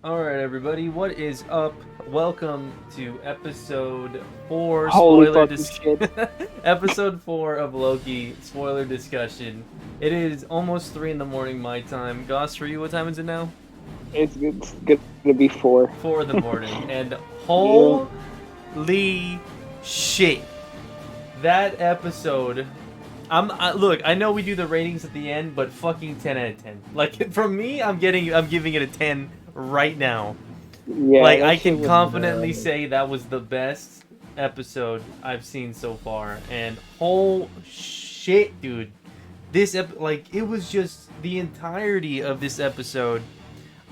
Alright, everybody, what is up? Welcome to episode 4, Holy fucking shit. episode 4 of Loki, spoiler discussion. It is almost 3 in the morning my time. Goss, for you, what time is it now? It's gonna be four. 4 in the morning, and Yeah. holy shit. That episode, look, I know we do the ratings at the end, but fucking 10 out of 10. Like, from me, I'm giving it a 10 right now. Yeah, Like, that I shit can was confidently say that was the best episode I've seen so far. And whole shit, dude. Like, it was just the entirety of this episode.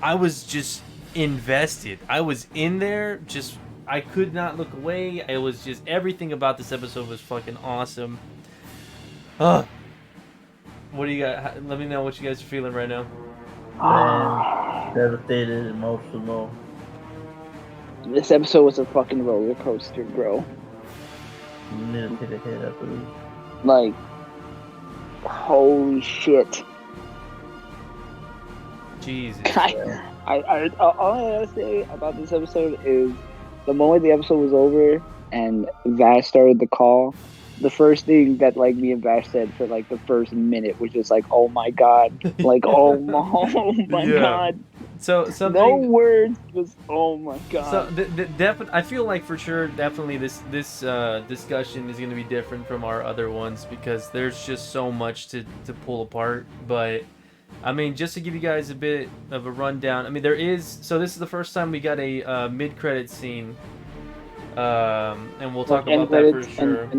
I was just invested. I was in there, just, I could not look away. It was just, everything about this episode was fucking awesome. Ugh. What do you got? Let me know what you guys are feeling right now. Man, devastated, emotional. This episode was a fucking roller coaster, bro. You need to take a hit after this. Like, holy shit. Jesus. All I gotta say about this episode is the moment the episode was over and Vash started the call, the first thing that like me and Vash said for like the first minute was just like, "Oh my god!" Like, "Oh my Yeah. god!" So No something. words, just "Oh my god!" So I feel like for sure, definitely this discussion is going to be different from our other ones because there's just so much to pull apart. But I mean, just to give you guys a bit of a rundown, I mean, so this is the first time we got a mid-credit scene, and we'll talk End about that for credits sure.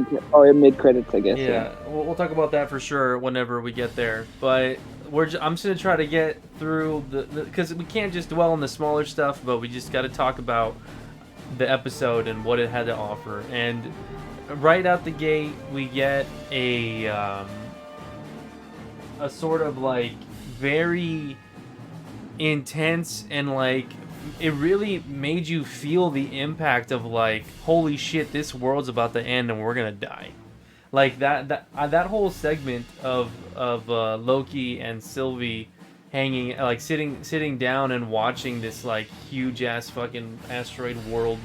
and mid credits, I guess. Yeah, we'll talk about that for sure whenever we get there. But I'm just gonna try to get through because we can't just dwell on the smaller stuff, but we just got to talk about the episode and what it had to offer. And right out the gate, we get a sort of like very intense and like it really made you feel the impact of like, holy shit, this world's about to end and we're gonna die. Like that whole segment of Loki and Sylvie hanging, like sitting down and watching this like huge ass fucking asteroid world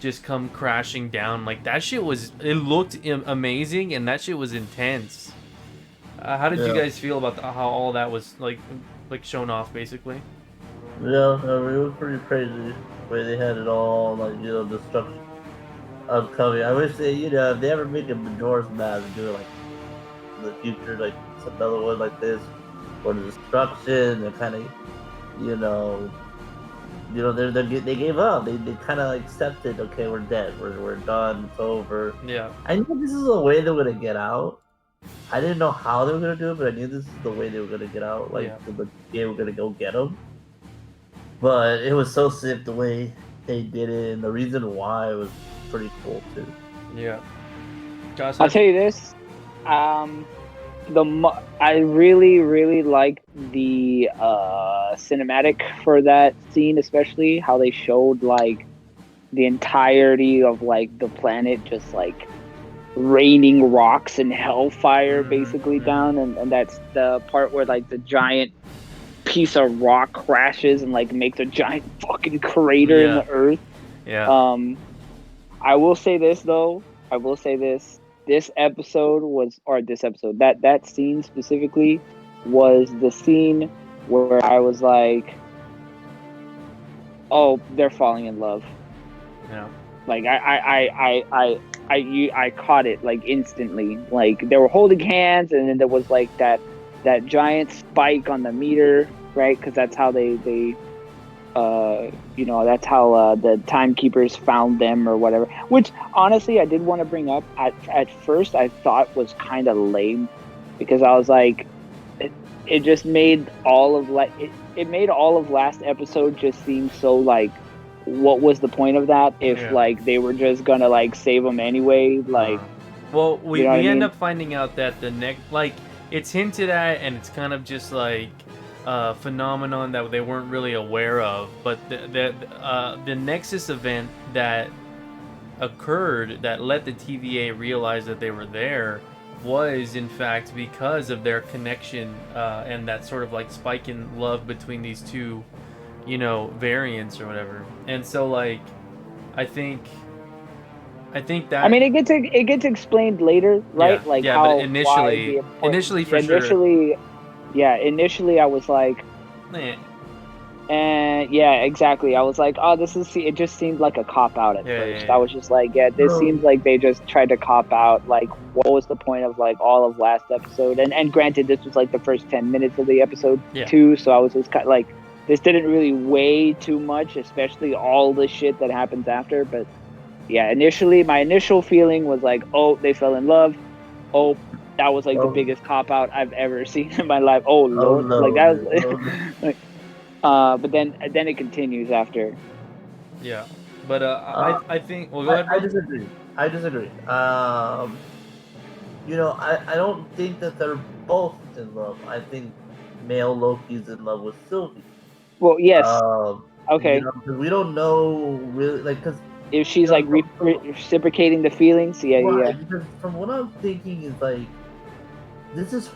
just come crashing down. Like that shit it looked amazing and that shit was intense. How did you Yeah. guys feel about how all that was like shown off basically? Yeah, I mean, it was pretty crazy the way they had it all, like, destruction upcoming. I wish if they ever make a Majora's Mask and do it, like, in the future, like, another one like this, or the destruction, and kind of, you know, they gave up. They kind of accepted, okay, we're dead, we're done, it's over. Yeah. I knew this is the way they were gonna get out. I didn't know how they were gonna do it, but I knew this is the way they were gonna get out. Like, Yeah. the game were gonna go get them. But it was so sick the way they did it, and the reason why was pretty cool too. Yeah. Josh, I'll tell you this. I really liked the cinematic for that scene, especially how they showed like the entirety of like the planet just like raining rocks and hellfire basically down, and that's the part where like the giant piece of rock crashes and like makes a giant fucking crater in the earth. Yeah. I will say this though. I will say this. This episode was, or this episode, that scene specifically was the scene where I was like, "Oh, they're falling in love." Yeah. Like I caught it like instantly. Like they were holding hands, and then there was like that giant spike on the meter, right? Because that's how they that's how the timekeepers found them or whatever. Which honestly, I did want to bring up. At first, I thought was kind of lame because I was like, it just made all of it made all of last episode just seem so like, what was the point of that if like they were just gonna like save them anyway? Like, well, we you know what I end mean? up finding out that the next, like, it's hinted at, and it's kind of just like a phenomenon that they weren't really aware of. But the Nexus event that occurred that let the TVA realize that they were there was in fact because of their connection and that sort of like spike in love between these two variants or whatever. And so like I think that I mean, it gets explained later, right? Like yeah, but why the initially important for sure. initially I was like, Eh, and yeah, exactly. I was like, oh, it just seemed like a cop out at yeah, yeah, first. I yeah. was just like, yeah, this No, seems like they just tried to cop out. Like, what was the point of like all of last episode? And granted, this was like the first 10 minutes of the episode Yeah. too, so I was just kind of like, this didn't really weigh too much, especially all the shit that happens after. But yeah, initially, my initial feeling was like, oh, they fell in love. Oh, that was like the no, biggest cop out I've ever seen in my life. Oh oh Lord, like no, that dude, no, was. no. like, but then it continues after. Yeah. But Uh, I think well go ahead, I bro. disagree. I disagree. I don't think that they're both in love. I think male Loki's in love with Sylvie. Well, yes, Um, okay. 'cause we don't know really, like, because If she's you know, like reciprocating the feelings, yeah, yeah, right, because from what I'm thinking is like this is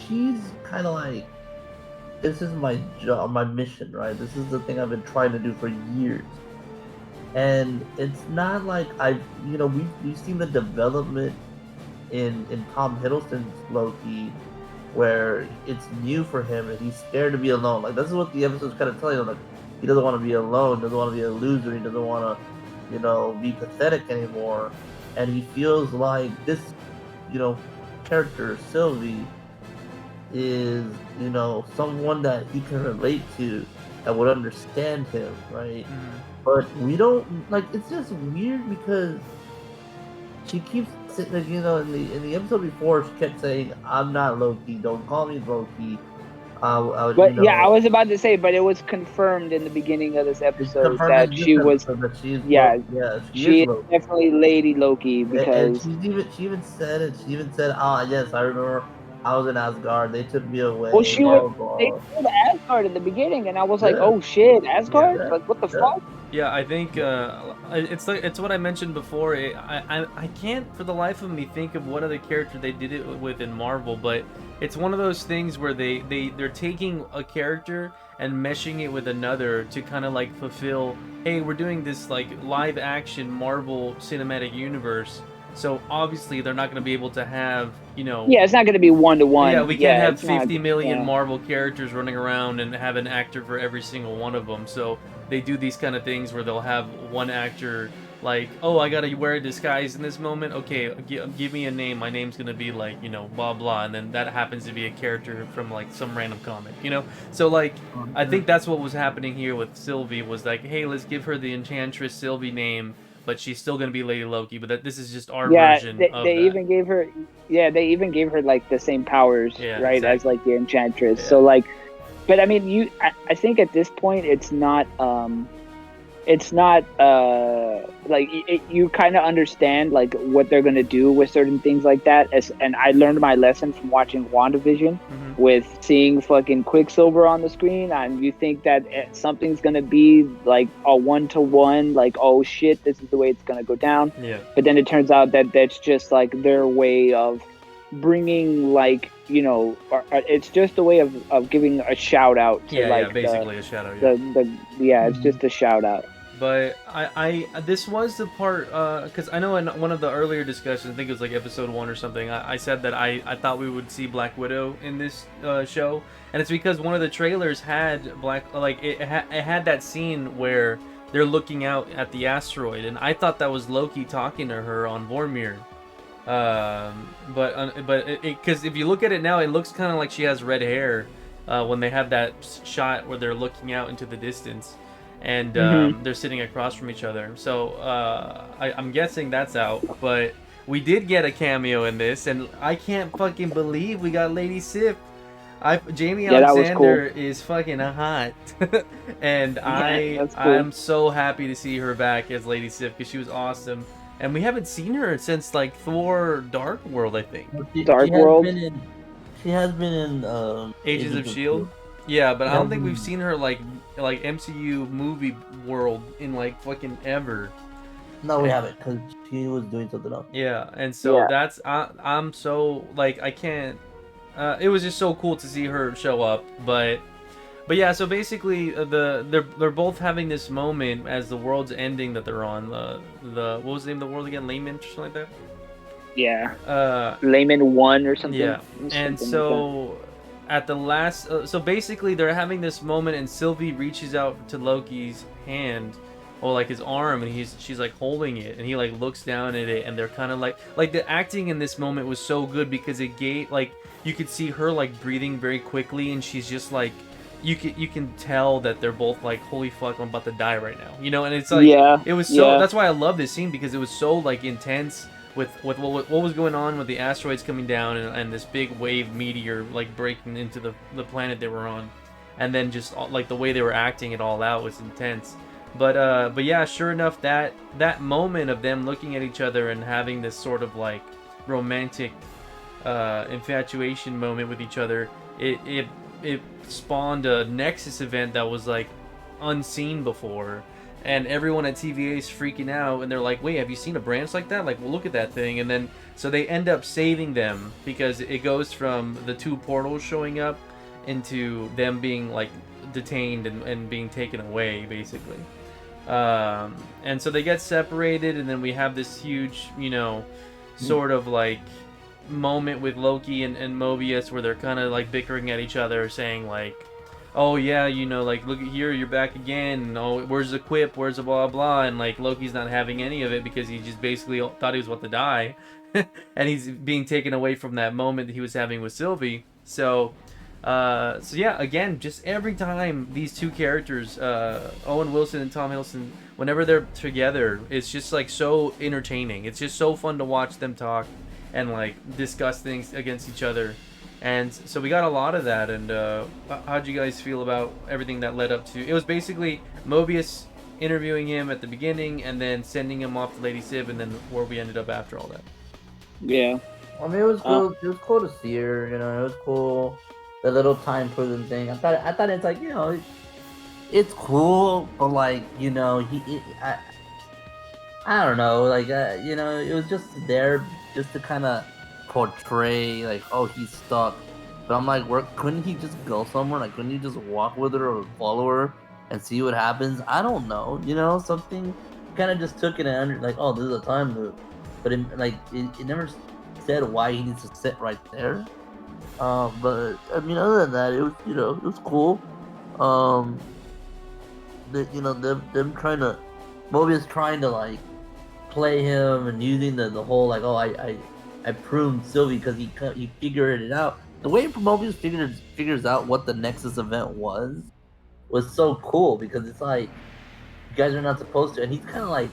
she's kind of like, this is my job, my mission, right? This is the thing I've been trying to do for years. And it's not like we've seen the development in Tom Hiddleston's Loki, where it's new for him and he's scared to be alone. Like, this is what the episode's kind of telling him. Like, he doesn't want to be alone, doesn't want to be a loser, he doesn't want to, be pathetic anymore. And he feels like this, you know, character Sylvie is, someone that he can relate to, that would understand him, right? Mhm. But we don't, like, it's just weird because she keeps like, in the episode before, she kept saying, "I'm not Loki. Don't call me Loki." I would, but yeah, I was about to say, but it was confirmed in the beginning of this it's episode confirmed that in this she was, episode that she is yeah, Loki. Yeah, she is she is Loki. definitely Lady Loki And because, she even said it. She even said, "Ah, yes, I remember. I was in Asgard. They took me well, away. she was. Blah They blah." told Asgard in the beginning, and I was like, Yeah, oh shit, Yeah. Asgard? yeah, Like, what the yeah. fuck? Yeah, I think it's like it's what I mentioned before. I can't for the life of me think of what other character they did it with in Marvel, but it's one of those things where they're taking a character and meshing it with another to kind of like fulfill, hey, we're doing this like live action Marvel cinematic universe. So obviously they're not going to be able to have, Yeah, it's not going to be one to yeah, one. we can't Yeah, have it's not. 50 million Yeah. Marvel characters running around and have an actor for every single one of them. So they do these kind of things where they'll have one actor like, oh, I gotta wear a disguise in this moment. Okay, give me a name. My name's gonna be like, blah blah, and then that happens to be a character from like some random comic. So like, I think that's what was happening here with Sylvie was like, hey, let's give her the Enchantress Sylvie name, but she's still gonna be Lady Loki. But this is just our Yeah, version of they that. even gave her. Yeah, they even gave her like the same powers, Yeah, right, as exactly. like the Enchantress. Yeah. So like, but I mean, I think at this point it's not like you kind of understand like what they're gonna do with certain things like that. And I learned my lesson from watching WandaVision Mm-hmm. with seeing fucking Quicksilver on the screen, and you think that something's gonna be like a 1-to-1, like, oh shit, this is the way it's gonna go down. Yeah. But then it turns out that that's just like their way of bringing like it's just a way of giving a shout out to Yeah, like basically a shadow. Yeah. the it's just a shout out. But I this was the part because I know in one of the earlier discussions, I think it was like episode 1 or something. I said that I thought we would see Black Widow in this show, and it's because one of the trailers had it had that scene where they're looking out at the asteroid, and I thought that was Loki talking to her on Vormir. But because if you look at it now, it looks kind of like she has red hair when they have that shot where they're looking out into the distance, and they're sitting across from each other. So I'm guessing that's out. But we did get a cameo in this, and I can't fucking believe we got Lady Sif. Jamie Yeah, that was Alexander cool. is fucking hot, and Yeah, that's cool. I'm so happy to see her back as Lady Sif because she was awesome. And we haven't seen her since like Thor: Dark World, I think. Dark World. She has been in Agents of Shield. Yeah, but I don't think we've seen her like MCU movie world in like fucking ever. No, we haven't, because she was doing something else. Yeah, and so Yeah. that's I'm so like I can't. It was just so cool to see her show up, but But yeah, so basically, they're both having this moment as the world's ending that they're on. The what was the name of the world again? Layman or something like that. Yeah, Uh, Layman 1 or something. yeah, and Something like that. so at the last, so basically they're having this moment, and Sylvie reaches out to Loki's hand, or like his arm, and she's like holding it, and he like looks down at it, and they're kind of like the acting in this moment was so good because it gave like you could see her like breathing very quickly, and she's just like you can tell that they're both like holy fuck I'm about to die right now, and it's like Yeah, it was so yeah, that's why I love this scene because it was so like intense with what was going on with the asteroids coming down and this big wave meteor like breaking into the planet they were on, and then just like the way they were acting it all out was intense. But yeah, sure enough, that moment of them looking at each other and having this sort of like romantic infatuation moment with each other, it spawned a Nexus event that was like unseen before, and everyone at TVA is freaking out, and they're like, "Wait, have you seen a branch like that? Like, well, look at that thing." And then so they end up saving them because it goes from the two portals showing up into them being like detained and being taken away, basically. And so they get separated, and then we have this huge, sort of like moment with Loki and Mobius where they're kind of like bickering at each other, saying like, "Oh yeah, like look at here, you're back again. Oh, where's the quip? Where's the blah blah?" And like Loki's not having any of it because he just basically thought he was about to die, and he's being taken away from that moment that he was having with Sylvie. So yeah, again, just every time these two characters, Owen Wilson and Tom Hiddleston, whenever they're together, it's just like so entertaining. It's just so fun to watch them talk and like discuss things against each other. And so we got a lot of that. And how'd you guys feel about everything that led up to? It was basically Mobius interviewing him at the beginning, and then sending him off to Lady Sif, and then where we ended up after all that. yeah. I mean, it was cool. It was cool to see her. It was cool. The little time prison thing. I thought it's like it's cool, but like I don't know, like it was just there just to kind of portray like, oh, he's stuck. But I'm like, couldn't he just go somewhere? Like, couldn't he just walk with her or follow her and see what happens? I don't know. Something kind of just took it and like, oh, this is a time loop. But it never said why he needs to sit right there. But I mean, other than that, it was it was cool. Them trying to Mobius trying to like play him and using the whole like, oh, I pruned Sylvie because he figured it out. The way Mobius figures out what the Nexus event was so cool because it's like you guys are not supposed to, and he's kind of like,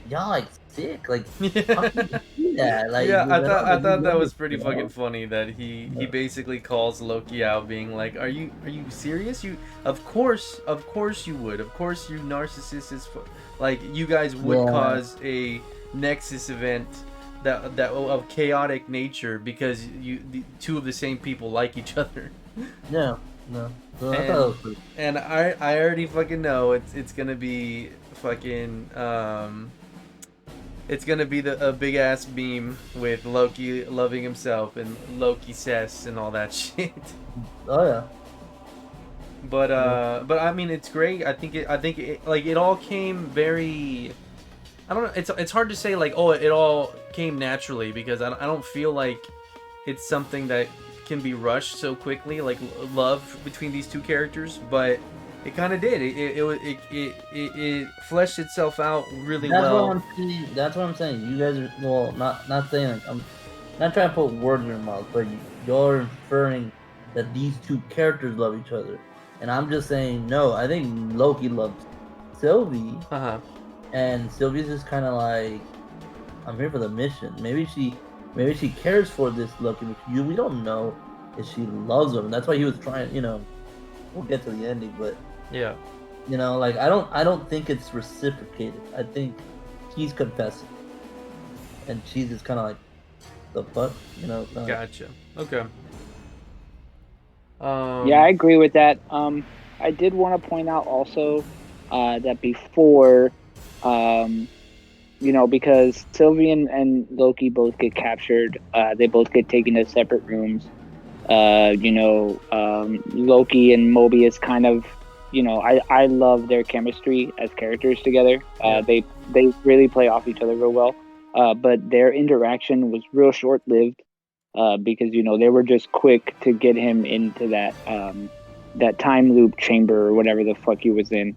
y'all like sick, like how can you do that? Like, Yeah, I thought that was you pretty fucking funny that he basically calls Loki out, being like, "Are you serious? Of course you would. Of course you narcissists like you guys would cause a Nexus event that of chaotic nature because two of the same people like each other." Yeah, no. So and I already fucking know it's gonna be fucking it's gonna be a big ass beam with Loki loving himself and Loki cess and all that shit. Oh yeah. But I mean it's great. I think it like it all came very. I don't know. It's hard to say like, oh, it all came naturally because I don't feel like it's something that can be rushed so quickly, like love between these two characters, but it kind of did. It fleshed itself out really well. That's what I'm saying. You guys are not saying like I'm not trying to put words in your mouth, but you're inferring that these two characters love each other, and I'm just saying no. I think Loki loves Sylvie, and Sylvie's just kind of like, I'm here for the mission. Maybe she cares for this Loki, but we don't know if she loves him. And that's why he was trying. We'll get to the ending, but yeah, like I don't think it's reciprocated. I think he's confessing, and she's just kind of like, the fuck, Gotcha. Okay. Yeah, I agree with that. I did want to point out also that before, because Sylvie and Loki both get captured, they both get taken to separate rooms. Loki and Mobius kind of, I love their chemistry as characters together. Yeah. They really play off each other real well. But their interaction was real short lived, because they were just quick to get him into that time loop chamber or whatever the fuck he was in,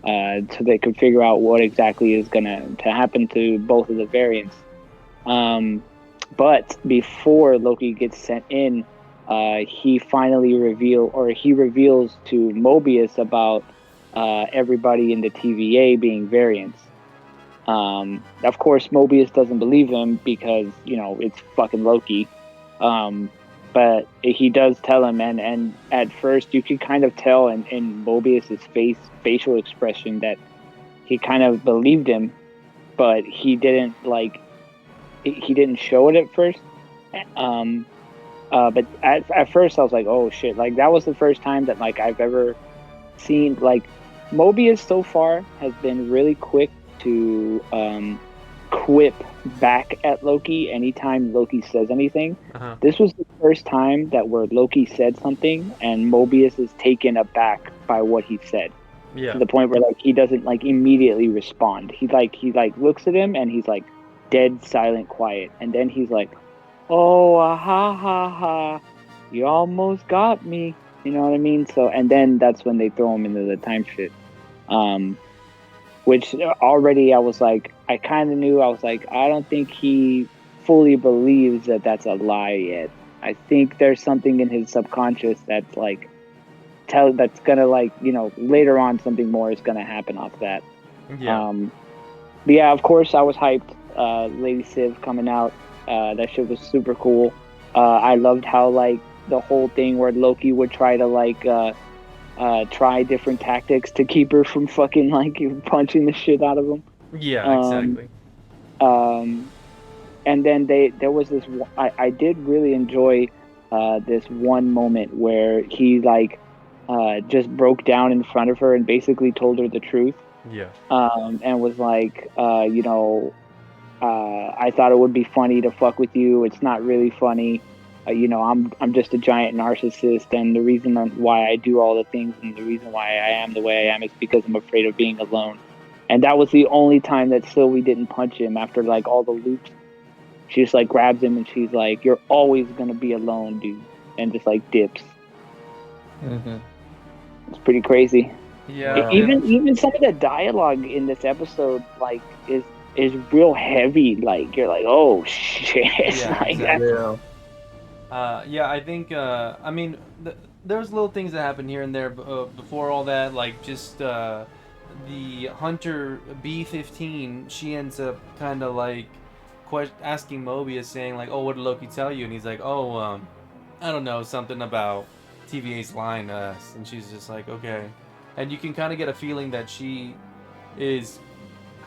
so they could figure out what exactly is gonna to happen to both of the variants. But before Loki gets sent in, he reveals to Mobius about everybody in the TVA being variants. Of course, Mobius doesn't believe him because it's fucking Loki. But he does tell him, and at first you can kind of tell in Mobius's facial expression that he kind of believed him, but he didn't show it at first. But at first I was like, oh shit! Like that was the first time that like I've ever seen like Mobius so far has been really quick to quip back at Loki anytime Loki says anything. Uh-huh. This was the first time that where Loki said something and Mobius is taken aback by what he said. Yeah. To the point where like he doesn't like immediately respond. He looks at him and he's like dead silent quiet, and then he's like, oh, ha ha ha, you almost got me. You know what I mean? So, and then that's when they throw him into the time shit. Which already I was like, I kind of knew. I was like, I don't think he fully believes that that's a lie yet. I think there's something in his subconscious that's like, that's gonna like, later on something more is gonna happen off that. Yeah. But yeah, of course I was hyped. Lady Civ coming out. That shit was super cool. I loved how like the whole thing where Loki would try to like try different tactics to keep her from fucking like punching the shit out of him. Yeah, exactly. And then there was this. I did really enjoy this one moment where he like just broke down in front of her and basically told her the truth. Yeah. And was like, I thought it would be funny to fuck with you. It's not really funny. I'm just a giant narcissist, and the reason why I do all the things and the reason why I am the way I am is because I'm afraid of being alone. And that was the only time that Sylvie didn't punch him after like all the loops. She just like grabs him and she's like, "You're always gonna be alone, dude," and just like dips. Mm-hmm. It's pretty crazy. Yeah. Even some of the dialogue in this episode like is real heavy. Like you're like, oh shit. Yeah, Like, exactly. Yeah. I think, I mean, there's little things that happen here and there before all that, like just the Hunter B-15, she ends up kind of like asking Mobius, saying like, oh, what did Loki tell you? And he's like, oh, I don't know, something about TVA's lying to us. And she's just like, okay. And you can kind of get a feeling that she is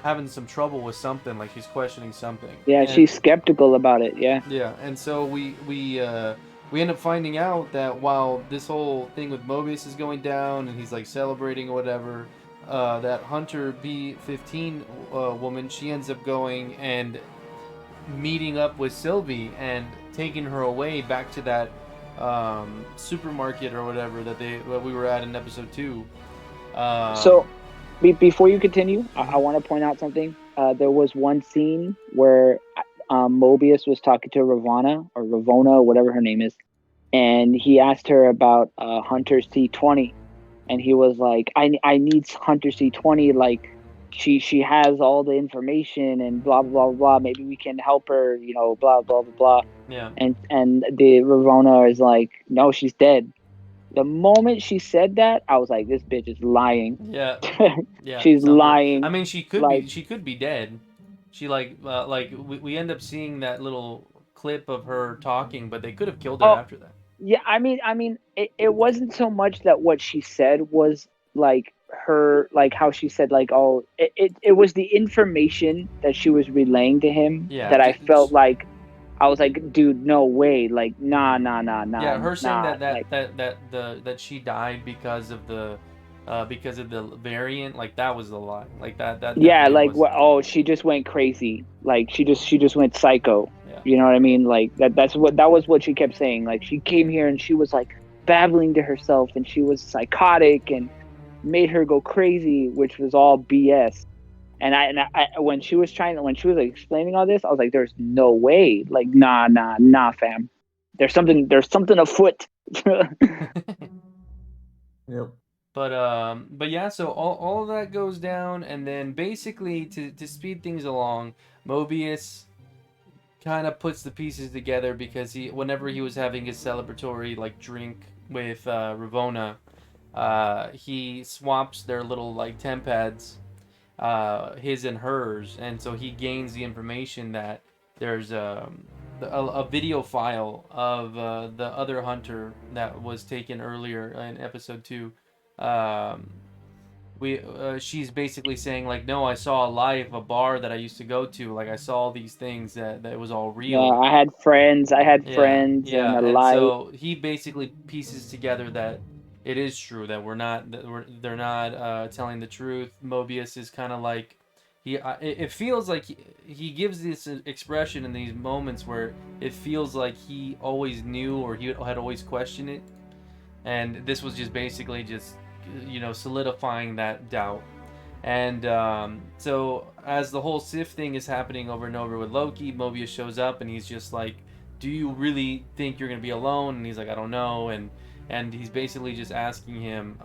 having some trouble with something, like she's questioning something. Yeah, and, she's skeptical about it. Yeah. Yeah, and so we end up finding out that while this whole thing with Mobius is going down and he's like celebrating or whatever, that Hunter B-15 woman, she ends up going and meeting up with Sylvie and taking her away back to that supermarket or whatever that we were at in episode 2. So, before you continue, I want to point out something. There was one scene where Mobius was talking to Ravonna, whatever her name is, and he asked her about Hunter C-20, and he was like, I need Hunter C-20, like she has all the information and blah blah blah. Maybe we can help her, blah blah blah blah. Yeah. And the Ravonna is like, no, she's dead. The moment she said that, I was like, this bitch is lying. Yeah. Yeah. She's lying. I mean, she could like, be dead. She we end up seeing that little clip of her talking, but they could have killed her after that. Yeah, I mean, it wasn't so much that what she said was like her, like how she said, like, oh, it was the information that she was relaying to him that I felt like, I was like, dude, no way, like, nah. Yeah, her saying like, that she died because of the variant, like that was a lie. Like that. Yeah, like, oh, she just went crazy. Like she just went psycho. Yeah. You know what I mean? Like that was what she kept saying. Like she came here and she was like babbling to herself and she was psychotic and made her go crazy, which was all BS. And I when she was like, explaining all this, I was like, "There's no way! Like, nah, fam. There's something afoot." Yep. But yeah, so all of that goes down, and then basically to speed things along, Mobius kind of puts the pieces together because whenever he was having his celebratory like drink with Ravonna, he swaps their little like temp pads, his and hers, and so he gains the information that there's a video file of the other hunter that was taken earlier in episode 2. Um, she's basically saying like, no, I saw a life, a bar that I used to go to, like I saw these things that it was all Yeah, real. I had friends. I had Yeah, friends and yeah, a and life. so he basically pieces together that it is true that they're not telling the truth. Mobius is kind of like it feels like he gives this expression in these moments where it feels like he always knew or he had always questioned it, and this was just basically just solidifying that doubt. And so as the whole Sif thing is happening over and over with Loki, Mobius shows up and he's just like, "Do you really think you're gonna be alone?" And he's like, "I don't know." And he's basically just asking him,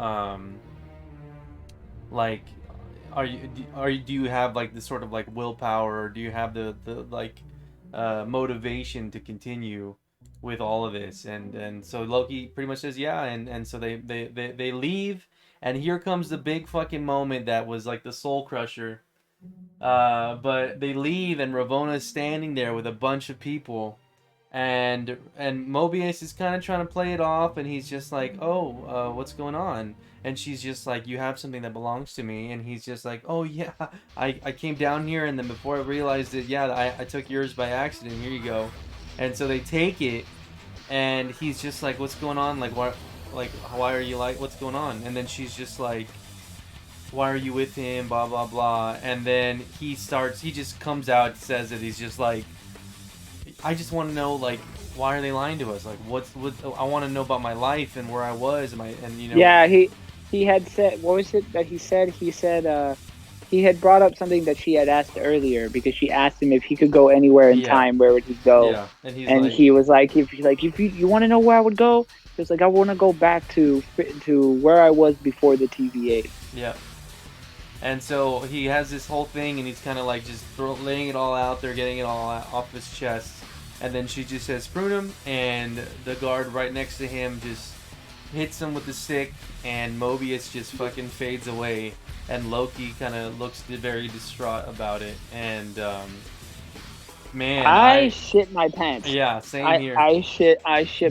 like, do you have like this sort of like willpower, or do you have the like motivation to continue with all of this? And so Loki pretty much says yeah, and so they leave, and here comes the big fucking moment that was like the soul crusher. But they leave, and Ravonna's standing there with a bunch of people, and Mobius is kind of trying to play it off, and he's just like, "Oh, what's going on?" And she's just like, "You have something that belongs to me," and he's just like, "Oh yeah, I came down here, and then before I realized it, yeah, I took yours by accident. Here you go." And so they take it, and he's just like, "What's going on? Why are you like, what's going on?" And then she's just like, "Why are you with him? Blah blah blah." And then he just comes out, says it. He's just like, "I just want to know, like, why are they lying to us? Like, what? I want to know about my life and where I was, Yeah, he had said, what was it that he said? He said he had brought up something that she had asked earlier because she asked him if he could go anywhere in Yeah, time, where would he go? yeah." And he's And like, he was like, if you want to know where I would go, he was like, I want to go back to where I was before the TVA. "Yeah." And so he has this whole thing, and he's kind of like just laying it all out there, getting it all off his chest. And then she just says, "Prune him," and the guard right next to him just hits him with the stick, and Mobius just fucking fades away. And Loki kind of looks very distraught about it. And man, I shit my pants. yeah, same here. I shit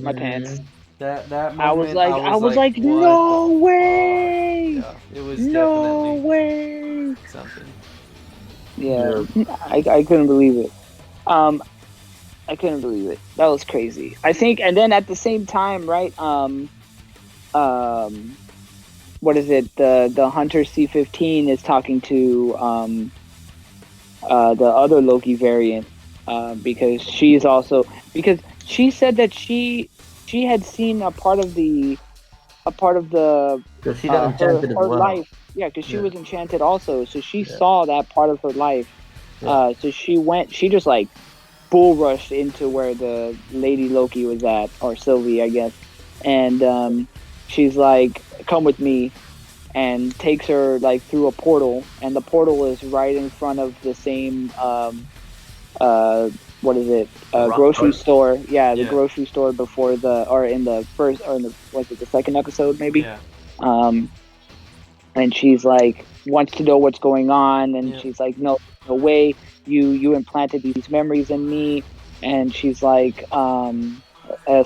my pants. That I was moment, like, no way, yeah, it was no definitely way. something. Yeah, I couldn't believe it. I couldn't believe it. That was crazy. I think, and then at the same time, right? What is it? The Hunter C-15 is talking to the other Loki variant, because because she said that she had seen a part of the Because she got enchanted as her well. life. Yeah, because she was enchanted also, so she Yeah. saw that part of her life. Yeah. So she just like bull rushed into where the Lady Loki was at, or Sylvie, I guess, and she's like, "Come with me," and takes her like through a portal, and the portal is right in front of the same what is it? Grocery store. Yeah, the grocery store before in the first, or in the, was it the second episode maybe? Yeah. And she's like, wants to know what's going on, and she's like, no way, you implanted these memories in me. And she's like,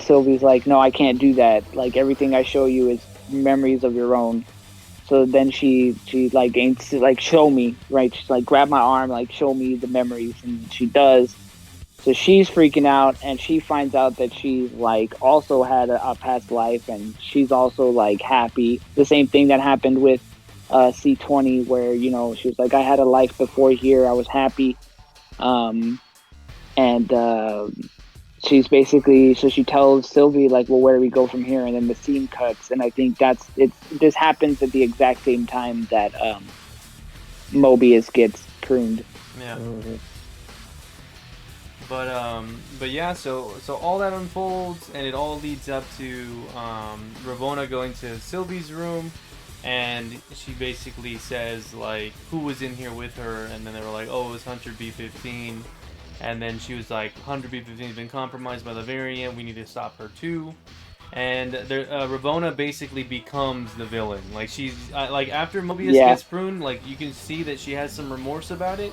Sylvie's like, no, I can't do that. Like, everything I show you is memories of your own. So then she like aims to like, show me, right? She's like, grab my arm, like, show me the memories, and she does. So she's freaking out, and she finds out that she's like also had a past life, and she's also like happy. The same thing that happened with C-20, where, you know, she was like, I had a life before here, I was happy. and she's basically so she tells Sylvie like, well, where do we go from here? And then the scene cuts, and I think this happens at the exact same time that Mobius gets pruned. Yeah. Mhm. But yeah, so all that unfolds, and it all leads up to Ravonna going to Sylvie's room, and she basically says like who was in here with her, and then they were like, oh, it was Hunter B-15, and then she was like, Hunter B-15 has been compromised by the variant. We need to stop her too. And Ravonna basically becomes the villain. Like she's like after Mobius Yeah, gets pruned, like you can see that she has some remorse about it,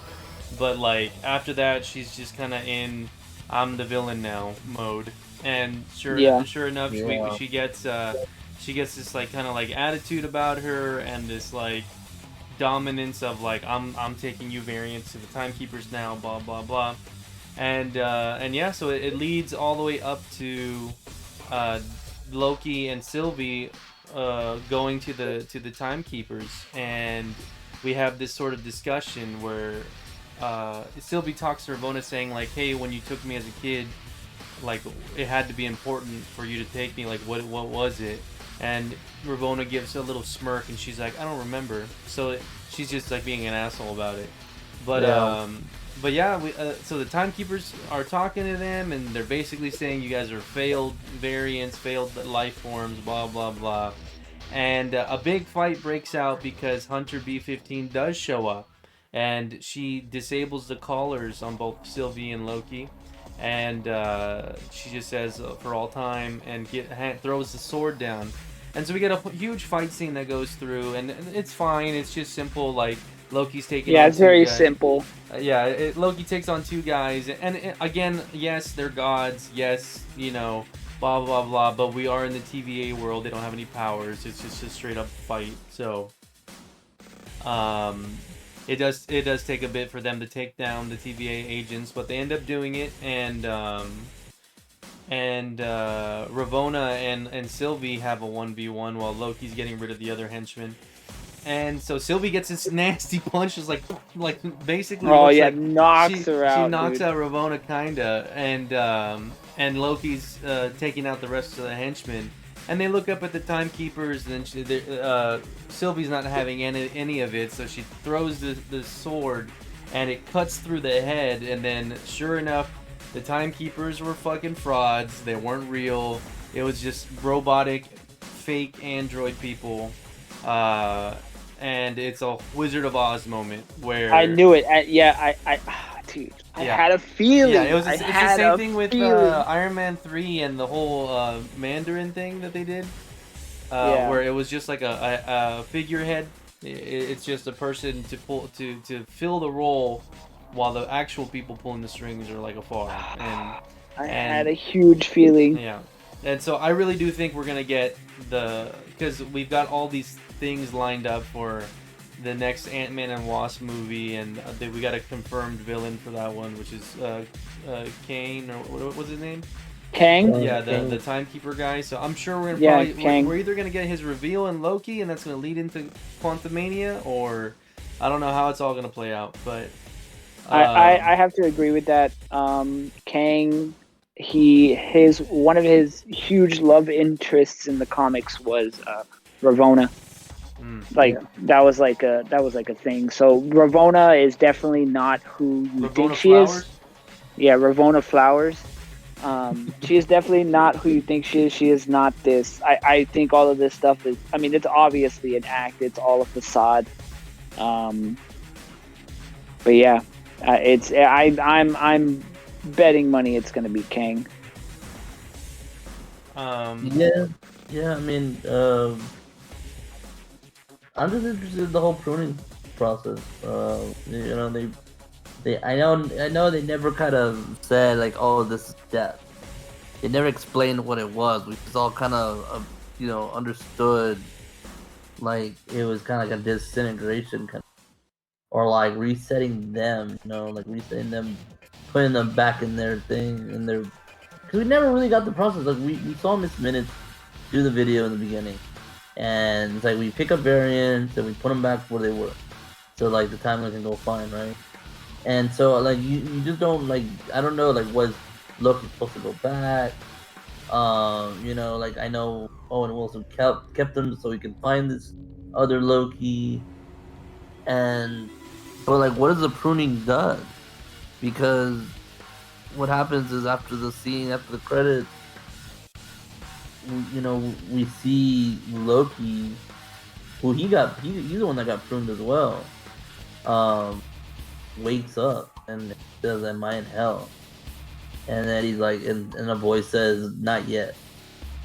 but like after that, she's just kind of in "I'm the villain now" mode. And yeah, sure enough, Yeah. she gets this like kind of like attitude about her, and this like dominance of like I'm taking you variants to the timekeepers now, blah blah blah. And yeah, so it leads all the way up to uh, Loki and Sylvie going to the timekeepers, and we have this sort of discussion where Sylvie talks to Ravonna saying like, "Hey, when you took me as a kid, like it had to be important for you to take me. Like, what was it?" And Ravonna gives a little smirk, and she's like, "I don't remember." So she's just like being an asshole about it. But Yeah. um, but yeah, so the timekeepers are talking to them, and they're basically saying you guys are failed variants, failed life forms, blah blah blah. And a big fight breaks out because Hunter B-15 does show up, and she disables the collars on both Sylvie and Loki, and she just says for all time, and throws the sword down. And so we get a huge fight scene that goes through, and it's fine. It's just simple, like Loki's taking yeah. on It's two very guys. simple. Loki takes on two guys, and again, yes, they're gods. Yes, blah blah blah. But we are in the TVA world. They don't have any powers. It's just a straight up fight. So, um, it does take a bit for them to take down the TVA agents, but they end up doing it, and Ravonna and Sylvie have a 1v1 while Loki's getting rid of the other henchmen. And so Sylvie gets this nasty punch, is like basically Oh looks yeah, like knocks she her she out, knocks dude. out Ravonna kinda, and Loki's taking out the rest of the henchmen, and they look up at the timekeepers, and Sylvie's not having any of it, so she throws the sword, and it cuts through the head, and then sure enough, the timekeepers were fucking frauds. They weren't real. It was just robotic, fake android people. Uh, and it's a Wizard of Oz moment I where knew it. Dude, I yeah, had a yeah, feeling. I it's the had same a thing with feeling. Iron Man 3 and the whole Mandarin thing that they did, Yeah. where it was just like a figurehead. It's just a person to fill the role, while the actual people pulling the strings are like afar. I had And a huge feeling. Yeah, and so I really do think we're gonna get because we've got all these things lined up for the next Ant-Man and Wasp movie, and we got a confirmed villain for that one, which is Kane, or what was his name? Kang? Yeah, the Kang. timekeeper guy. So I'm sure we're gonna Yeah, probably we're Kang. either gonna get his reveal in Loki, and that's gonna lead into Quantumania, or I don't know how it's all gonna play out, but I have to agree with that. Kang, his one of his huge love interests in the comics was Ravonna. mm, Like Yeah. that was like a thing. So Ravonna is definitely not who you think Ravonna she is. Flowers. Yeah, Ravonna Flowers. She is definitely not who you think she is. She is not this. I think all of this stuff is. I mean, it's obviously an act. It's all a facade. Um, but yeah, I'm betting money it's gonna be Kang. Um, Yeah. Yeah. I mean, I'm just interested in the whole pruning process. I know they never kind of said like, oh, this is death. They never explained what it was. We just all kind of, understood like it was kind of like a disintegration, or like resetting them. Like resetting them, putting them back in their thing, in their. Because we never really got the process. Like we saw Miss Minutes do the video in the beginning, and it's like we pick up variants and we put them back where they were, so like the timeline can go fine, right? And so like you just don't like, I don't know, like, was Loki supposed to go back? Like, I know Owen Wilson kept him so he could find this other Loki, and but like, what is the pruning done? Because what happens is, after the scene, after the credits, we see Loki, who he's the one that got pruned as well. Um, wakes up and says, "Am I in hell?" And then he's like, and a voice says, "Not yet.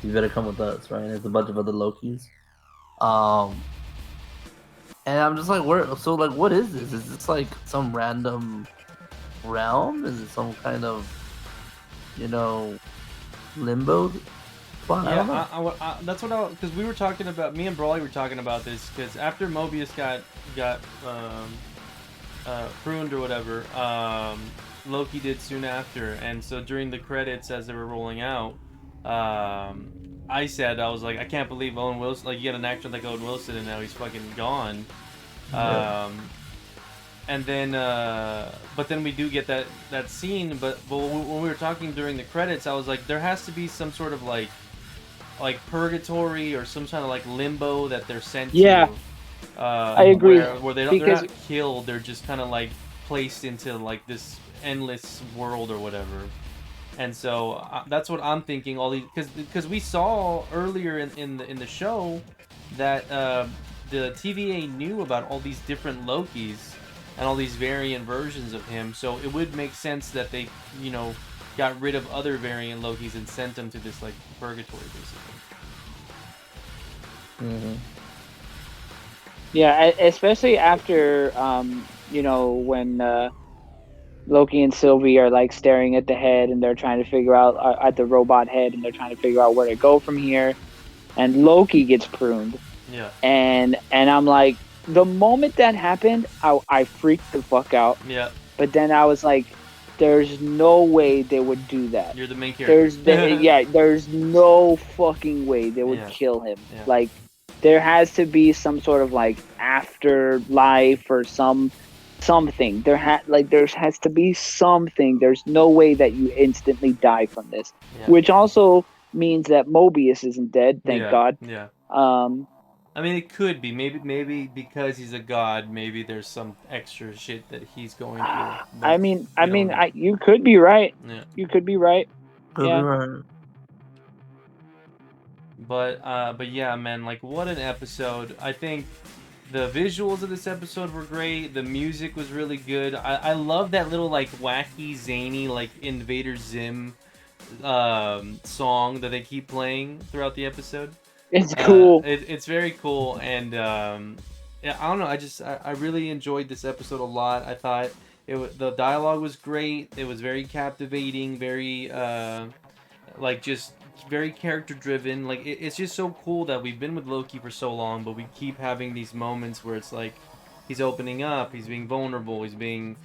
You better come with us," right? And it's a bunch of other Lokis. Um, and I'm just like, where? So like, what is this? Is this like some random realm? Is it some kind of, limbo spot? I don't know. That's what because we were talking about, me and Brawley were talking about this, because after Mobius got pruned or whatever, Loki did soon after, and so during the credits as they were rolling out, I was like, I can't believe Owen Wilson, like, you got an actor like Owen Wilson and now he's fucking gone. Yeah. And then, but then we do get that scene. But when we were talking during the credits, I was like, there has to be some sort of like purgatory or some kind of like limbo that they're sent Yeah, to. I agree. Where they're not killed, they're just kind of like placed into like this endless world or whatever. And so that's what I'm thinking. All these, because we saw earlier in the show that the TVA knew about all these different Lokis and all these variant versions of him. So it would make sense that they, got rid of other variant Lokis and sent them to this like purgatory, basically. Mm-hmm. Yeah, especially after when Loki and Sylvie are like staring at the head and they're trying to figure out at the robot head, and they're trying to figure out where to go from here, and Loki gets pruned. Yeah. And I'm like, the moment that happened, I freaked the fuck out. Yeah. But then I was like, there's no way they would do that. You're the main character. There's no fucking way they would kill him. Yeah. Like, there has to be some sort of like afterlife or something. There has to be something. There's no way that you instantly die from this. Yeah. Which also means that Mobius isn't dead, thank God. Yeah. I mean, it could be. Maybe because he's a god, maybe there's some extra shit that he's going through. You could be right. Yeah. You could be right. Could be right. But yeah, man, like, what an episode. I think the visuals of this episode were great. The music was really good. I love that little, like, wacky, zany, like, Invader Zim song that they keep playing throughout the episode. It's cool. It's very cool, and yeah, I don't know. I really enjoyed this episode a lot. I thought the dialogue was great. It was very captivating, very just very character driven. Like, it's just so cool that we've been with Loki for so long, but we keep having these moments where it's like he's opening up, he's being vulnerable, he's being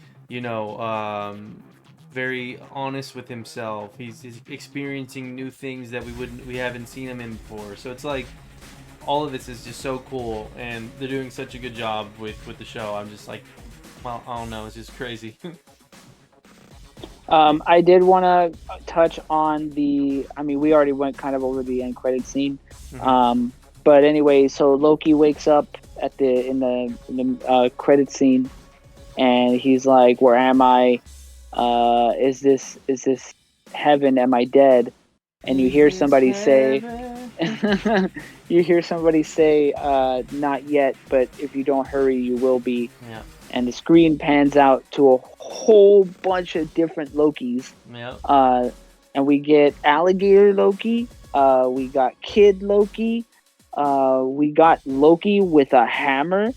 very honest with himself. He's experiencing new things that we haven't seen him in before. So it's like all of this is just so cool, and they're doing such a good job with the show. I'm just like, well, I don't know, it's just crazy. I did want to touch on we already went kind of over the end credit scene. Mm-hmm. But anyway, so Loki wakes up in the credit scene, and he's like, "Where am I? Is this heaven? Am I dead?" And you hear somebody say, "Not yet, but if you don't hurry, you will be." Yeah. And the screen pans out to a whole bunch of different Lokis. Yeah. And we get Alligator Loki. We got Kid Loki. We got Loki with a hammer,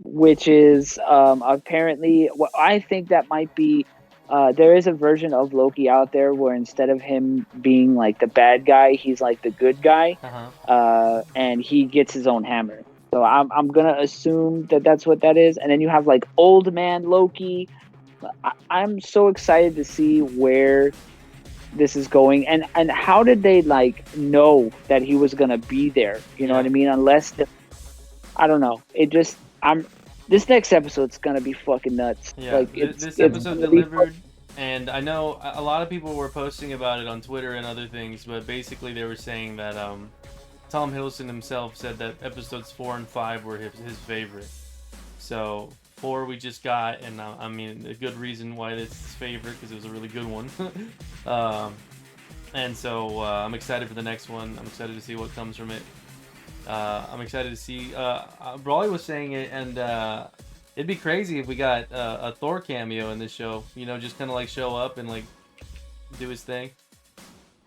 which is apparently what I think that might be. There is a version of Loki out there where instead of him being like the bad guy, he's like the good guy, and he gets his own hammer. So I'm gonna assume that that's what that is. And then you have like Old Man Loki. I'm so excited to see where this is going, and how did they like know that he was gonna be there? You know what I mean? Unless I don't know. this next episode's gonna be fucking nuts. Yeah, Like this it's episode gonna be delivered, and I know a lot of people were posting about it on Twitter and other things, but basically they were saying that Tom Hiddleston himself said that episodes 4 and 5 were his favorite. So 4 we just got, and I mean a good reason why it's his favorite because it was a really good one. um, and so I'm excited for the next one. I'm excited to see what comes from it. I'm excited to see. Brawley was saying it, and it'd be crazy if we got a Thor cameo in this show. You know, just kind of like show up and like do his thing.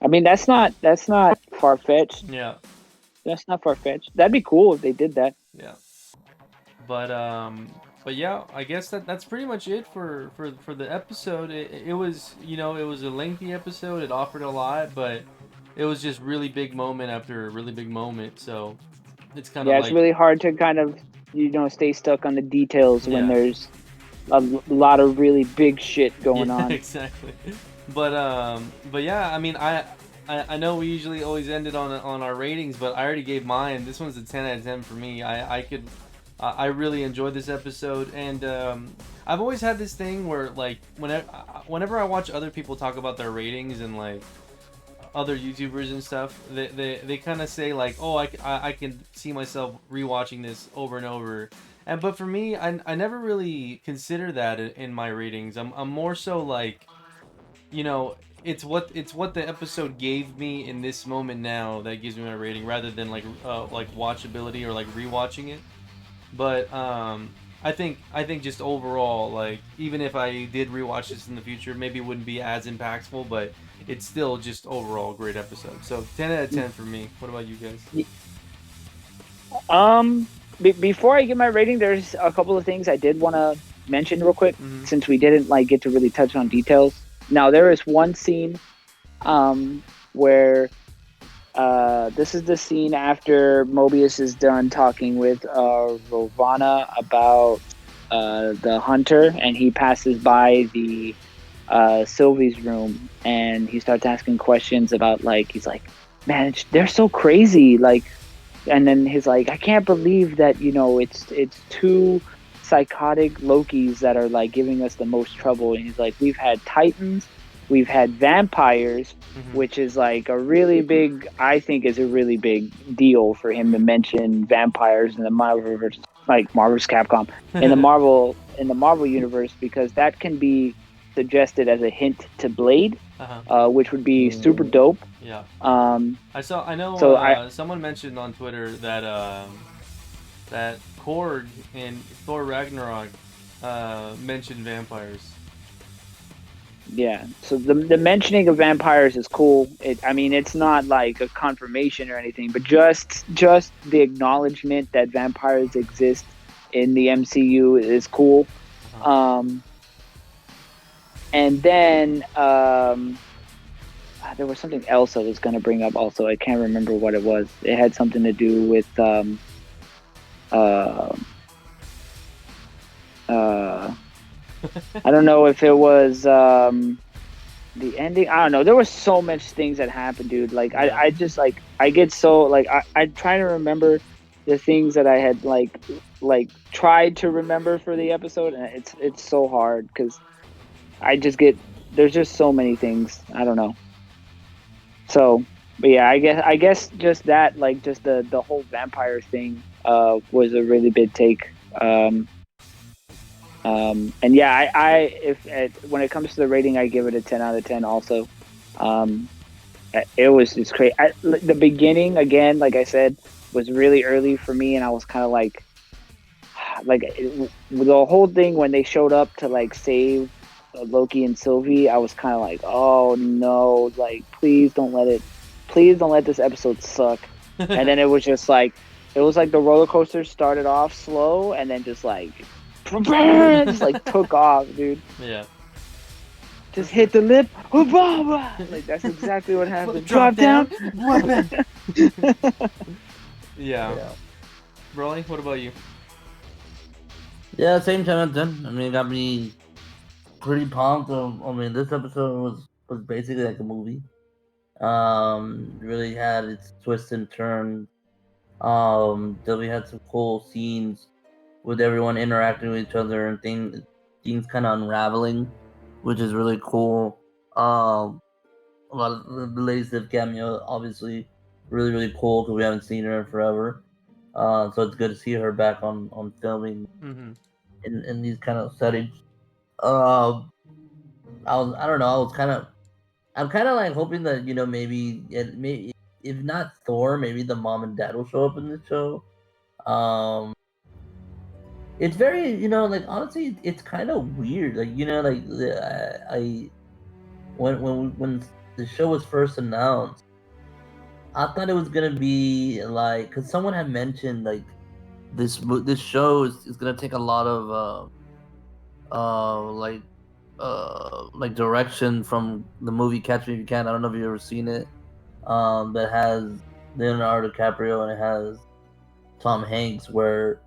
I mean, that's not far fetched. Yeah, That's not far fetched. That'd be cool if they did that. yeah. But but yeah, I guess that's pretty much it for the episode. It was, you know, it was a lengthy episode. It offered a lot, but it was just really big moment after a really big moment. So it's kind of Yeah, it's like, really hard to kind of stay stuck on the details when yeah. there's a lot of really big shit going Yeah, on. exactly. But yeah, I mean, I know we usually always end it on our ratings, but I already gave mine. This one's a 10 out of 10 for me. I really enjoyed this episode, and I've always had this thing where like whenever I watch other people talk about their ratings and like other YouTubers and stuff, they kind of say like, oh, I can see myself rewatching this over and over. And but for me, I never really consider that in my ratings. I'm more so like, you know, it's what the episode gave me in this moment now that gives me my rating, rather than like watchability or like rewatching it. But I think just overall, like even if I did rewatch this in the future, maybe it wouldn't be as impactful, but it's still just overall a great episode. So 10 out of 10 for me. What about you guys? Before I give my rating, there's a couple of things I did want to mention real quick, Mm-hmm. since we didn't like get to really touch on details. Now there is one scene, where this is the scene after Mobius is done talking with Ravonna about the hunter, and he passes by the Sylvie's room, and he starts asking questions about, like, he's like, man, they're so crazy, like, and then he's like, I can't believe that it's two psychotic Lokis that are like giving us the most trouble. And he's like, we've had Titans, we've had vampires, Mm-hmm. which is like a really big, I think is a really big deal for him to mention vampires in the Marvel, like Marvel's Capcom, in the Marvel universe, because that can be suggested as a hint to Blade, Uh-huh. which would be super dope. Yeah. Um, I know so I someone mentioned on Twitter that that Korg in Thor Ragnarok mentioned vampires. Yeah, so the mentioning of vampires is cool. I mean, it's not like a confirmation or anything, but just the acknowledgement that vampires exist in the MCU is cool. Uh-huh. And then there was something else I was going to bring up. Also, I can't remember what it was. It had something to do with uh, I don't know if it was the ending. I don't know. There were so much things that happened, dude. Like Yeah. I just like I get so like I try to remember the things that I had like tried to remember for the episode, and it's so hard because I just get there's just so many things. I don't know. So, but yeah, I guess just that, like, just the whole vampire thing was a really big take. And yeah, I if when it comes to the rating, I give it a 10 out of 10 also. Um, it was just crazy. The beginning, again, like I said, was really early for me, and I was kind of like the whole thing when they showed up to like save Loki and Sylvie, I was kind of like, oh no, like please don't let this episode suck. And then it was just like, it was like the roller coaster started off slow and then just like just like took off, dude. Yeah. Just hit the lip, like that's exactly what happened. Drop down. Weapon. Yeah. Yeah. Rolly, what about you? Yeah, same time as them. I mean, it got me pretty pumped. I mean, this episode was basically like a movie. Really had its twists and turns. Then we had some cool scenes with everyone interacting with each other and things kind of unraveling, which is really cool. A lot of the ladies that cameo, obviously, really cool because we haven't seen her in forever. So it's good to see her back on filming Mm-hmm. in these kind of settings. Um, I don't know. I'm kind of like hoping that maybe if not Thor, maybe the mom and dad will show up in the show. Um, it's very like honestly, it's kind of weird. Like like I when the show was first announced, I thought it was gonna be like because someone had mentioned like this show is gonna take a lot of uh like like direction from the movie Catch Me If You Can. I don't know if you've ever seen it. That has Leonardo DiCaprio and it has Tom Hanks, where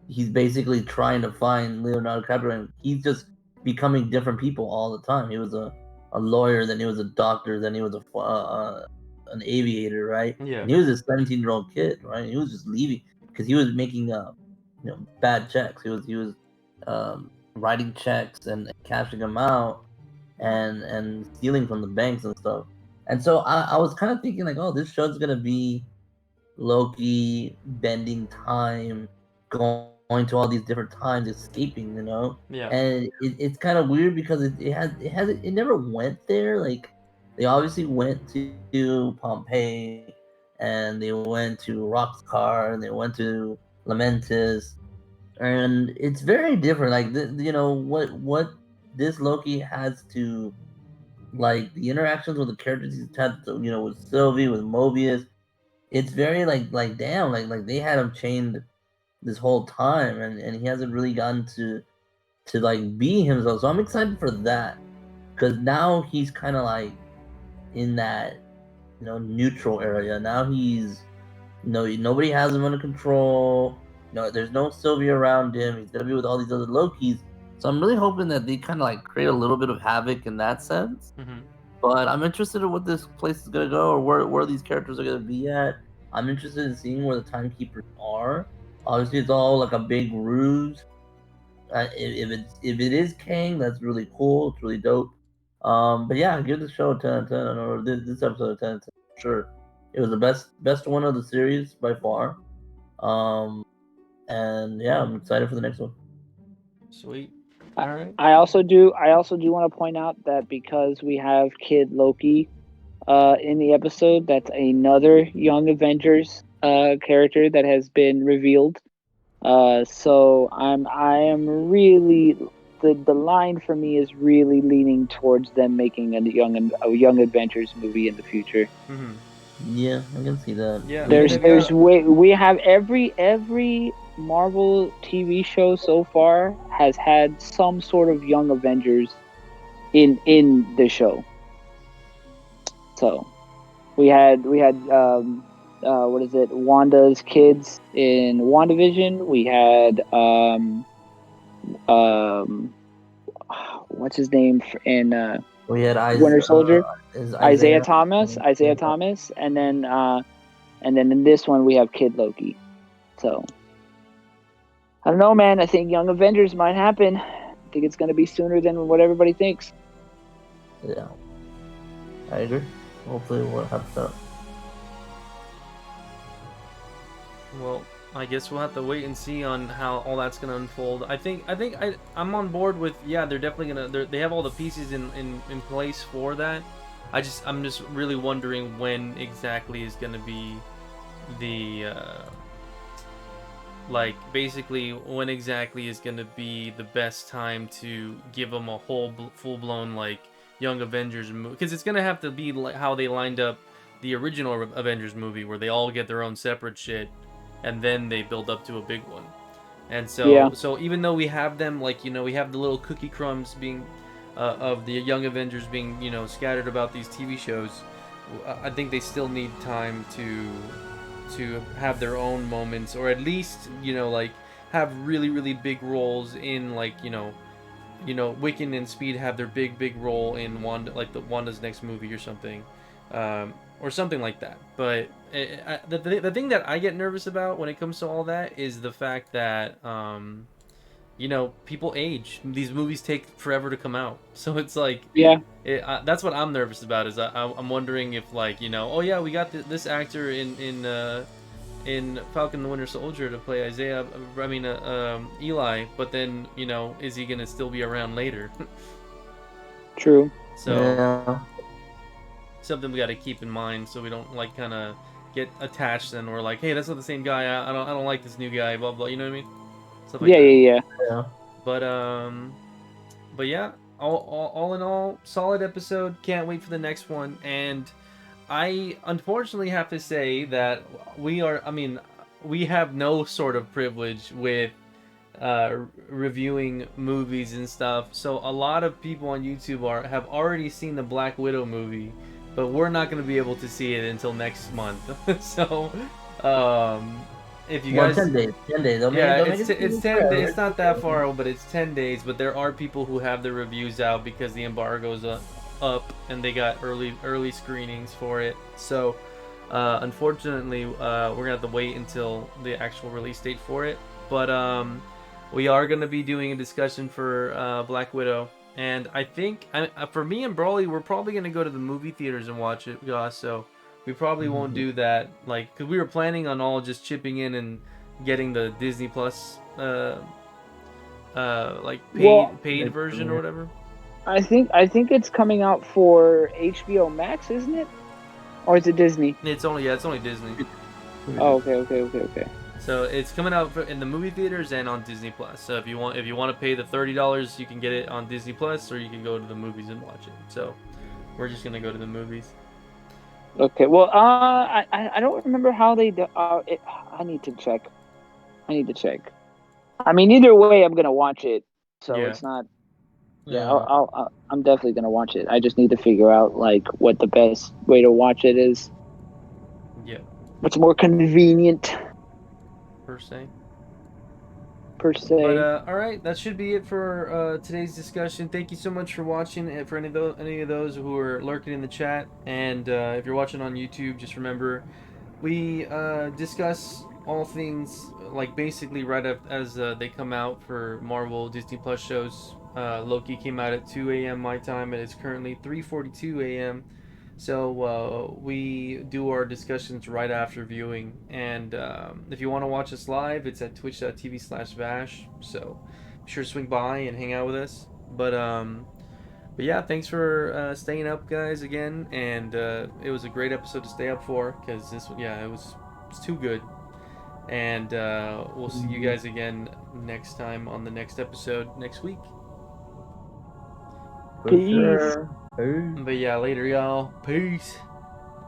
he's basically trying to find Leonardo DiCaprio, and he's just becoming different people all the time. He was a lawyer, then he was a doctor, then he was an aviator, right? Yeah. And he was a 17-year-old kid, right? And he was just leaving because he was making bad checks. He was writing checks and cashing them out and stealing from the banks and stuff. And so I was kind of thinking like, oh, this show's gonna be Loki bending time, going to all these different times, escaping, Yeah. And it's kind of weird because it never went there. Like they obviously went to Pompeii and they went to Roxcar and they went to Lamentis, and it's very different. Like what this Loki has to like the interactions with the characters he's had, with Sylvie, with Mobius, it's very like damn, like they had him chained this whole time, and he hasn't really gotten to like be himself. So I'm excited for that because now he's kind of like in that neutral area. Now he's nobody has him under control. No, there's no Sylvia around him. He's gonna be with all these other Lokis. So I'm really hoping that they kind of like create a little bit of havoc in that sense. Mm-hmm. But I'm interested in what this place is gonna go, or where these characters are gonna be at. I'm interested in seeing where the timekeepers are. Obviously, it's all like a big ruse. If it is Kang, that's really cool. It's really dope. But yeah, give the show a 10 out of 10, or this episode a 10 out of 10. Sure, it was the best one of the series by far. Um, and yeah, I'm excited for the next one. Sweet. I, All right. I also do want to point out that because we have Kid Loki in the episode, that's another Young Avengers character that has been revealed. So I am really the line for me is really leaning towards them making a Young Adventures movie in the future. Mm-hmm. Yeah, I can see that. Yeah. We And There's they've there's got. way we have every Marvel TV show so far has had some sort of Young Avengers in the show. So we had what is it, Wanda's kids in WandaVision. We had um what's his name in we had Winter Soldier, is Isaiah Isaiah. Thomas, Isaiah Thomas, and then in this one we have Kid Loki. So I don't know, man. I think Young Avengers might happen. I think it's going to be sooner than what everybody thinks. Yeah, I agree. Hopefully, we'll have that. Well, I guess we'll have to wait and see on how all that's gonna unfold. I'm on board with, yeah. They're definitely they have all the pieces in place for that. I'm just really wondering when exactly is gonna be the like basically when exactly is gonna be the best time to give them a whole full blown like Young Avengers movie, because it's gonna have to be like how they lined up the original Avengers movie where they all get their own separate shit and then they build up to a big one. And Yeah, so even though we have them like we have the little cookie crumbs being of the Young Avengers being scattered about these TV shows, I think they still need time to have their own moments, or at least like have really big roles in like Wiccan and Speed have their big role in Wanda, like the Wanda's next movie or something. or something like that. But the thing that I get nervous about when it comes to all that is the fact that you know, people age. These movies take forever to come out, so it's like, Yeah, that's what I'm nervous about. Is I'm wondering if, like, you know, oh yeah, we got this actor in Falcon the Winter Soldier to play Isaiah. I mean, Eli. But then, you know, is he gonna still be around later? true. So Yeah. something we got to keep in mind, so we don't like kind of get attached and we're like, hey, that's not the same guy. I don't like this new guy. Blah blah. You know what I mean? Stuff like Yeah, that. yeah, yeah. Yeah. But yeah, all in all, solid episode. Can't wait for the next one. And I unfortunately have to say that we are. I mean, we have no sort of privilege with reviewing movies and stuff. So a lot of people on YouTube have already seen the Black Widow movie, but we're not going to be able to see it until next month. So, if you Well, guys, 10 days. 10 days. yeah, Don't make it it's forever. 10. It's not that far, but it's 10 days. But there are people who have their reviews out because the embargo's up and they got early screenings for it. So, unfortunately, we're gonna have to wait until the actual release date for it. But we are gonna be doing a discussion for Black Widow, and I think for me and Broly, we're probably gonna go to the movie theaters and watch it, Goss. So we probably won't do that, like, because we were planning on all just chipping in and getting the Disney Plus, like Well, paid version or whatever. I think it's coming out for HBO Max, isn't it? Or is it Disney? It's only Disney. Oh, okay. So it's coming out in the movie theaters and on Disney Plus. So if you want to pay the $30, you can get it on Disney Plus, or you can go to the movies and watch it. So we're just gonna go to the movies. Okay. Well, I don't remember how they do. I need to check. I mean, either way, I'm gonna watch it. So Yeah. it's not. Yeah, I'm definitely gonna watch it. I just need to figure out like what the best way to watch it is. Yeah. What's more convenient Per se. per se. But all right, that should be it for today's discussion. Thank you so much for watching, and for any of those who are lurking in the chat. And if you're watching on YouTube, just remember we discuss all things like basically right as they come out for Marvel Disney Plus shows. Loki came out at 2 a.m. my time, and it's currently 3:42 a.m. So we do our discussions right after viewing, and if you want to watch us live, it's at twitch.tv/vash. So be sure to swing by and hang out with us. But yeah, thanks for staying up, guys, again. And it was a great episode to stay up for, because it's too good. And we'll see you guys again next time on the next episode next week. For Peace. sure. Peace. But yeah, later, y'all. Peace.